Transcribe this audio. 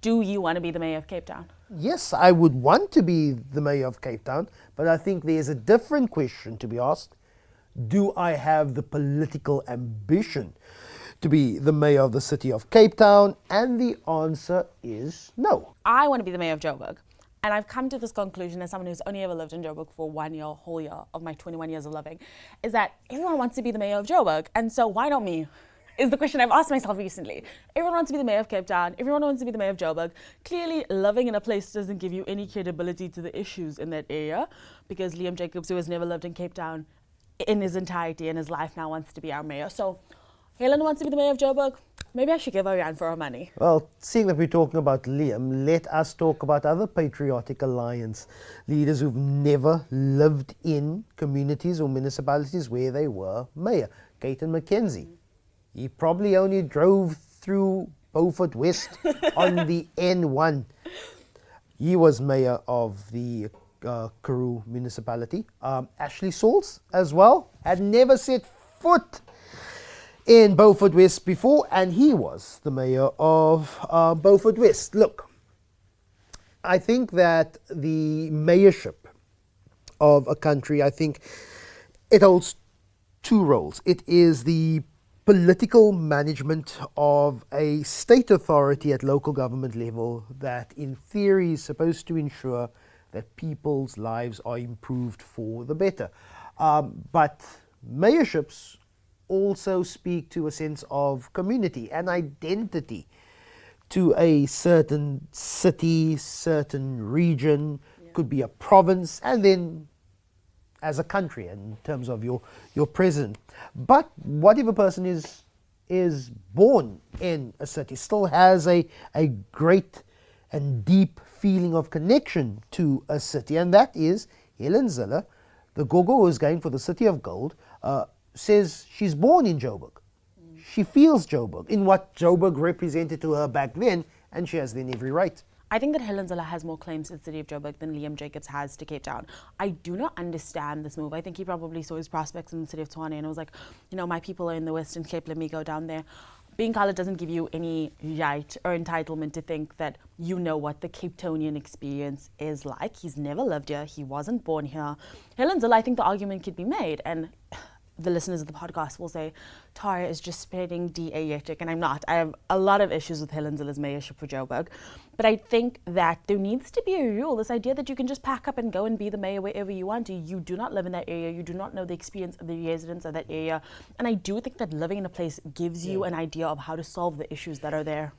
Do you want to be the mayor of Cape Town? Yes, I would want to be the mayor of Cape Town, but I think there's a different question to be asked. Do I have the political ambition to be the mayor of the city of Cape Town? And the answer is no. I want to be the mayor of Joburg. And I've come to this conclusion as someone who's only ever lived in Joburg for 1 year, whole year of my 21 years of living, is that everyone wants to be the mayor of Joburg. And so why not me? Is the question I've asked myself recently. Everyone wants to be the mayor of Cape Town. Everyone wants to be the mayor of Joburg. Clearly, living in a place doesn't give you any credibility to the issues in that area, because Liam Jacobs, who has never lived in Cape Town in his entirety in his life, now wants to be our mayor. So Helen wants to be the mayor of Joburg. Maybe I should give her a run for her money. Well, seeing that we're talking about Liam, let us talk about other Patriotic Alliance leaders who've never lived in communities or municipalities where they were mayor. Caton McKenzie. He probably only drove through Beaufort West on the N1. He was mayor of the Karoo municipality. Ashley Sauls as well had never set foot in Beaufort West before, and he was the mayor of Beaufort West. Look, I think that the mayorship of a country, I think it holds two roles. It is the political management of a state authority at local government level that in theory is supposed to ensure that people's lives are improved for the better. But mayorships also speak to a sense of community and identity to a certain city, certain region, could be a province, and then as a country in terms of your president. But what if a person is born in a city, still has a great and deep feeling of connection to a city, and that is Helen Zille, the Gogo who is going for the City of Gold, says she's born in Joburg. She feels Joburg, in what Joburg represented to her back then, and she has then every right. I think that Helen Zille has more claims to the city of Joburg than Liam Jacobs has to Cape Town. I do not understand this move. I think he probably saw his prospects in the city of Tshwane and was like, you know, my people are in the Western Cape, let me go down there. Being colored doesn't give you any right or entitlement to think that you know what the Cape Townian experience is like. He's never lived here. He wasn't born here. Helen Zille, I think the argument could be made, and the listeners of the podcast will say, Tara is just spreading diegetic, and I'm not. I have a lot of issues with Helen Zille's mayorship for Joburg, but I think that there needs to be a rule, this idea that you can just pack up and go and be the mayor wherever you want to. You do not live in that area, you do not know the experience of the residents of that area, and I do think that living in a place gives you an idea of how to solve the issues that are there.